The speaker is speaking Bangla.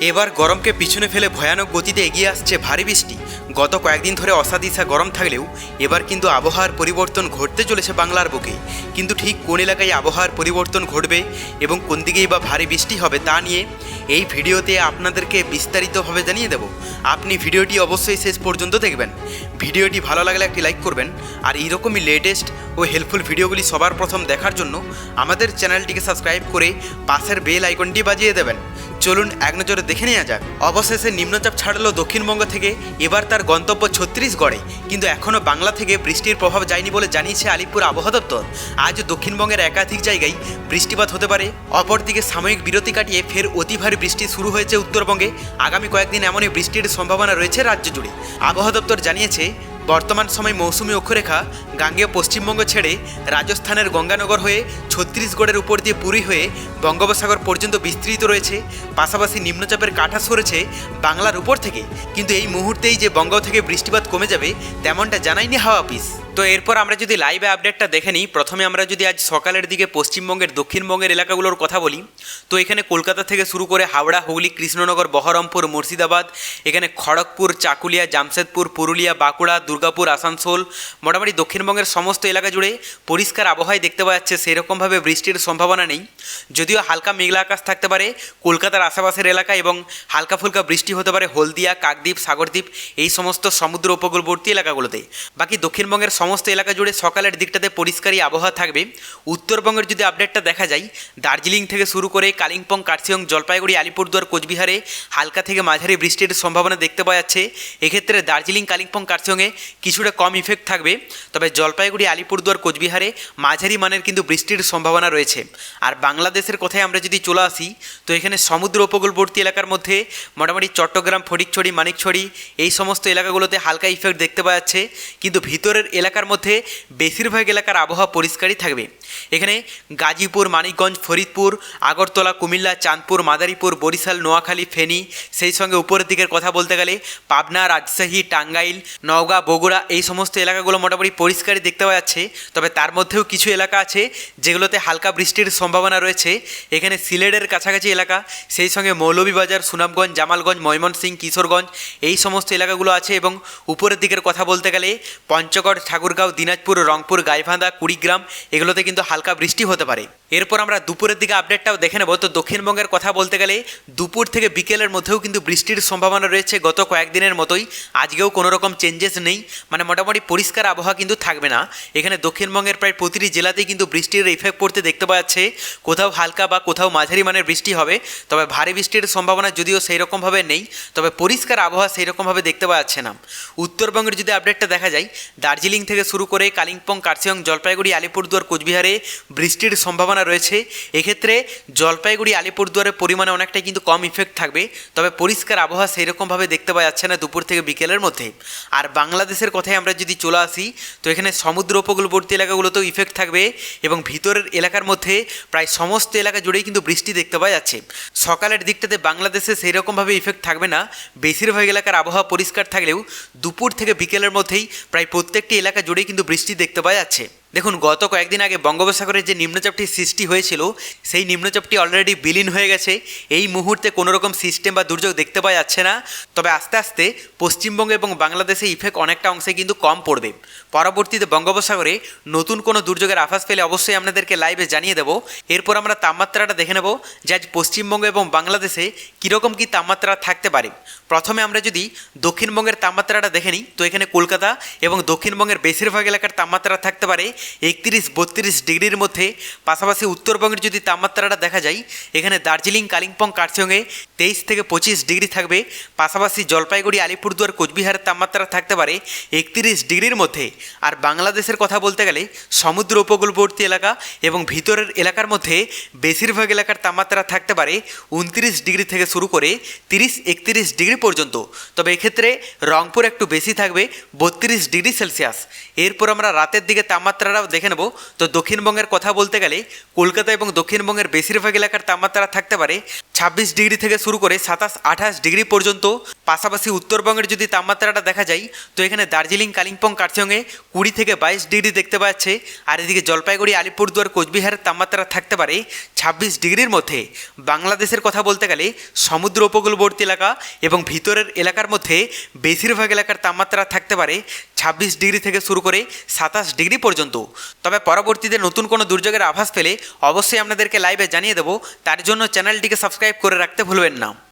এবার গরমকে পিছনে ফেলে ভয়ানক গতিতে এগিয়ে আসছে ভারী বৃষ্টি। গত কয়েকদিন ধরে অসাদিসা গরম থাকলেও এবার কিন্তু আবহাওয়ার পরিবর্তন ঘটতে চলেছে বাংলার বুকে। কিন্তু ঠিক কোন এলাকায় আবহাওয়ার পরিবর্তন ঘটবে এবং কোন দিকেই বা ভারী বৃষ্টি হবে তা নিয়ে এই ভিডিওতে আপনাদেরকে বিস্তারিতভাবে জানিয়ে দেব। আপনি ভিডিওটি অবশ্যই শেষ পর্যন্ত দেখবেন। ভিডিওটি ভালো লাগলে একটি লাইক করবেন, আর এইরকমই লেটেস্ট ও হেল্পফুল ভিডিওগুলি সবার প্রথম দেখার জন্য আমাদের চ্যানেলটিকে সাবস্ক্রাইব করে পাশের বেল আইকনটি বাজিয়ে দেবেন। চলুন এক নজরে দেখে নেওয়া যাক। অবশেষে নিম্নচাপ ছাড়লো দক্ষিণবঙ্গ থেকে, এবার তার গন্তব্য ছত্তিশগড়ে। কিন্তু এখনও বাংলা থেকে বৃষ্টির প্রভাব যায়নি বলে জানিয়েছে আলিপুর আবহাওয়া দপ্তর। আজ দক্ষিণবঙ্গের একাধিক জায়গায় বৃষ্টিপাত হতে পারে। অপরদিকে সাময়িক বিরতি কাটিয়ে ফের অতি ভারী বৃষ্টি শুরু হয়েছে উত্তরবঙ্গে। আগামী কয়েকদিন এমনই বৃষ্টির সম্ভাবনা রয়েছে রাজ্য জুড়ে। আবহাওয়া দপ্তর জানিয়েছে বর্তমান সময় মৌসুমি অক্ষরেখা গাঙ্গেয় পশ্চিমবঙ্গ ছেড়ে রাজস্থানের গঙ্গানগর হয়ে ছত্তিশগড়ের উপর দিয়ে পুরী হয়ে বঙ্গোপসাগর পর্যন্ত বিস্তৃত রয়েছে। পাশাপাশি নিম্নচাপের কাঁটা সরেছে বাংলার উপর থেকে। কিন্তু এই মুহূর্তেই যে বঙ্গ থেকে বৃষ্টিপাত কমে যাবে তেমনটা জানায়নি হাওয়া অফিস। তো এরপর আমরা যদি লাইভে আপডেটটা দেখে নিই, প্রথমে আমরা যদি আজ সকালের দিকে পশ্চিমবঙ্গের দক্ষিণবঙ্গের এলাকাগুলোর কথা বলি, তো এখানে কলকাতা থেকে শুরু করে হাওড়া, হুগলি, কৃষ্ণনগর, বহরমপুর, মুর্শিদাবাদ, এখানে খড়গপুর, চাকুলিয়া, জামশেদপুর, পুরুলিয়া, বাঁকুড়া, দুর্গাপুর, আসানসোল, মোটামুটি দক্ষিণবঙ্গের সমস্ত এলাকা জুড়ে পরিষ্কার আবহাওয়ায় দেখতে পাওয়া যাচ্ছে। সেরকমভাবে বৃষ্টির সম্ভাবনা নেই, যদিও হালকা মেঘলা আকাশ থাকতে পারে কলকাতার আশেপাশের এলাকা এবং হালকা ফুলকা বৃষ্টি হতে পারে হলদিয়া, কাকদ্বীপ, সাগরদ্বীপ এই সমস্ত সমুদ্র উপকূলবর্তী এলাকাগুলোতে। বাকি দক্ষিণবঙ্গের সমস্ত এলাকা জুড়ে সকালের দিকটাতে পরিষ্কারই আবহাওয়া থাকবে। উত্তরবঙ্গের যদি আপডেটটা দেখা যায়, দার্জিলিং থেকে শুরু করে কালিম্পং, কার্শিয়ং, জলপাইগুড়ি, আলিপুরদুয়ার, কোচবিহারে হালকা থেকে মাঝারি বৃষ্টির সম্ভাবনা দেখতে পাওয়া যাচ্ছে। এক্ষেত্রে দার্জিলিং, কালিম্পং, কার্শিয়ংয়ে কিছুটা কম ইফেক্ট থাকবে, তবে জলপাইগুড়ি, আলিপুরদুয়ার, কোচবিহারে মাঝারি মানের কিন্তু বৃষ্টির সম্ভাবনা রয়েছে। আর বাংলাদেশের কথায় আমরা যদি চলে আসি, তো এখানে সমুদ্র উপকূলবর্তী এলাকার মধ্যে মোটামুটি চট্টগ্রাম, ফটিকছড়ি, মানিকছড়ি এই সমস্ত এলাকাগুলোতে হালকা ইফেক্ট দেখতে পাওয়া যাচ্ছে। কিন্তু ভিতরের এলাকার মধ্যে বেশিরভাগ এলাকার আবহাওয়া পরিষ্কারই থাকবে। এখানে গাজীপুর, মানিকগঞ্জ, ফরিদপুর, আগরতলা, কুমিল্লা, চাঁদপুর, মাদারীপুর, বরিশাল, নোয়াখালী, ফেনী, সেই সঙ্গে উপরের দিকের কথা বলতে গেলে পাবনা, রাজশাহী, টাঙ্গাইল, নওগাঁ, বগুড়া এই সমস্ত এলাকাগুলো মোটামুটি পরিষ্কারই দেখতে পাওয়া যাচ্ছে। তবে তার মধ্যেও কিছু এলাকা আছে যেগুলোতে হালকা বৃষ্টির সম্ভাবনা রয়েছে। এখানে সিলেটের কাছাকাছি এলাকা, সেই সঙ্গে মৌলভীবাজার, সুনামগঞ্জ, জামালগঞ্জ, ময়মনসিংহ, কিশোরগঞ্জ এই সমস্ত এলাকাগুলো আছে। এবং উপরের দিকের কথা বলতে গেলে পঞ্চগড়, ঠাকুরগাঁও, দিনাজপুর, রংপুর, গাইবান্ধা, কুড়িগ্রাম এগুলোতে কিন্তু হালকা বৃষ্টি হতে পারে। এরপর আমরা দুপুরের দিকে আপডেটটাও দেখে নেব। তো দক্ষিণবঙ্গের কথা বলতে গেলে দুপুর থেকে বিকেলের মধ্যেও কিন্তু বৃষ্টির সম্ভাবনা রয়েছে। গত কয়েকদিনের মতোই আজকেও কোনো রকম চেঞ্জেস নেই, মানে মোটামুটি পরিষ্কার আবহাওয়া কিন্তু থাকবে না। এখানে দক্ষিণবঙ্গের প্রায় প্রতিটি জেলাতেই কিন্তু বৃষ্টির ইফেক্ট পড়তে দেখতে পাওয়া যাচ্ছে। কোথাও হালকা বা কোথাও মাঝারি মানের বৃষ্টি হবে, তবে ভারী বৃষ্টির সম্ভাবনা যদিও সেই রকমভাবে নেই, তবে পরিষ্কার আবহাওয়া সেই রকমভাবে দেখতে পাওয়া যাচ্ছে না। উত্তরবঙ্গের যদি আপডেটটা দেখা যায়, দার্জিলিং থেকে শুরু করে কালিম্পং, কার্শিয়ং, জলপাইগুড়ি, আলিপুরদুয়ার, কোচবিহারে বৃষ্টির সম্ভাবনা রয়েছে। এক্ষেত্রে জলপাইগুড়ি, আলিপুরদুয়ারের পরিমাণে অনেকটাই কিন্তু কম ইফেক্ট থাকবে, তবে পরিষ্কার আবহাওয়া সেই রকমভাবে দেখতে পাওয়া যাচ্ছে না দুপুর থেকে বিকেলের মধ্যে। আর বাংলাদেশের কথায় আমরা যদি চলে আসি, তো এখানে সমুদ্র উপকূলবর্তী এলাকাগুলোতেও ইফেক্ট থাকবে এবং ভিতরের এলাকার মধ্যে প্রায় সমস্ত এলাকা জুড়েই কিন্তু বৃষ্টি দেখতে পাওয়া যাচ্ছে। সকালের দিকটাতে বাংলাদেশে সেই রকমভাবে ইফেক্ট থাকবে না, বেশিরভাগ এলাকার আবহাওয়া পরিষ্কার থাকলেও দুপুর থেকে বিকেলের মধ্যেই প্রায় প্রত্যেকটি এলাকা জুড়েই কিন্তু বৃষ্টি দেখতে পাওয়া যাচ্ছে। দেখুন, গত কয়েকদিন আগে বঙ্গোপসাগরে যে নিম্নচাপটি সৃষ্টি হয়েছিল, সেই নিম্নচাপটি অলরেডি বিলীন হয়ে গেছে। এই মুহূর্তে কোনো রকম সিস্টেম বা দুর্যোগ দেখতে পাওয়া যাচ্ছে না, তবে আস্তে আস্তে পশ্চিমবঙ্গ এবং বাংলাদেশে ইফেক্ট অনেকটা অংশে কিন্তু কম পড়বে। পরবর্তীতে বঙ্গোপসাগরে নতুন কোনো দুর্যোগের আভাস পেলে অবশ্যই আপনাদেরকে লাইভে জানিয়ে দেবো। এরপর আমরা তাপমাত্রাটা দেখে নেব যে আজ পশ্চিমবঙ্গ এবং বাংলাদেশে কীরকম কী তাপমাত্রা থাকতে পারে। প্রথমে আমরা যদি দক্ষিণবঙ্গের তাপমাত্রাটা দেখে নিই, তো এখানে কলকাতা এবং দক্ষিণবঙ্গের বেশিরভাগ এলাকার তাপমাত্রা থাকতে পারে 31-32 ডিগ্রির মধ্যে। পাশাপাশি উত্তরবঙ্গের যদি তাপমাত্রাটা দেখা যায়, এখানে দার্জিলিং, কালিম্পং, কার্শিয়ংয়ে 23 থেকে 25 ডিগ্রি থাকবে। পাশাপাশি জলপাইগুড়ি, আলিপুরদুয়ার, কোচবিহারের তাপমাত্রা থাকতে পারে 31 ডিগ্রির মধ্যে। আর বাংলাদেশের কথা বলতে গেলে সমুদ্র উপকূলবর্তী এলাকা এবং ভিতরের এলাকার মধ্যে বেশিরভাগ এলাকার তাপমাত্রা থাকতে পারে 29 ডিগ্রি থেকে শুরু করে 30-31 ডিগ্রি পর্যন্ত। তবে এক্ষেত্রে রংপুর একটু বেশি থাকবে 32 ডিগ্রি সেলসিয়াস। এরপর আমরা রাতের দিকে তাপমাত্রাটাও দেখে নেব। তো দক্ষিণবঙ্গের কথা বলতে গেলে কলকাতা এবং দক্ষিণবঙ্গের বেশিরভাগ এলাকার তাপমাত্রা থাকতে পারে 26 ডিগ্রি থেকে শুরু করে 27-28 ডিগ্রি পর্যন্ত। পাশাপাশি উত্তরবঙ্গের যদি তাপমাত্রাটা দেখা যায় তো এখানে দার্জিলিং, কালিম্পং, কার্শিয়ংয়ে 20 থেকে 22 ডিগ্রি দেখতে পাচ্ছে। আর এদিকে জলপাইগুড়ি, আলিপুরদুয়ার, কোচবিহারের তাপমাত্রা থাকতে পারে 26 ডিগ্রির মধ্যে। বাংলাদেশের কথা বলতে গেলে সমুদ্র উপকূলবর্তী এলাকা এবং ভিতরের এলাকার মধ্যে বেশিরভাগ এলাকার তাপমাত্রা থাকতে পারে 26 ডিগ্রি থেকে শুরু করে 27 ডিগ্রি পর্যন্ত। তবে পরবর্তীতে নতুন কোনো দুর্যোগের আভাস পেলে অবশ্যই আপনাদেরকে লাইভে জানিয়ে দেবো। তার জন্য চ্যানেলটিকে সাবস্ক্রাইব করে রাখতে ভুলবেন না।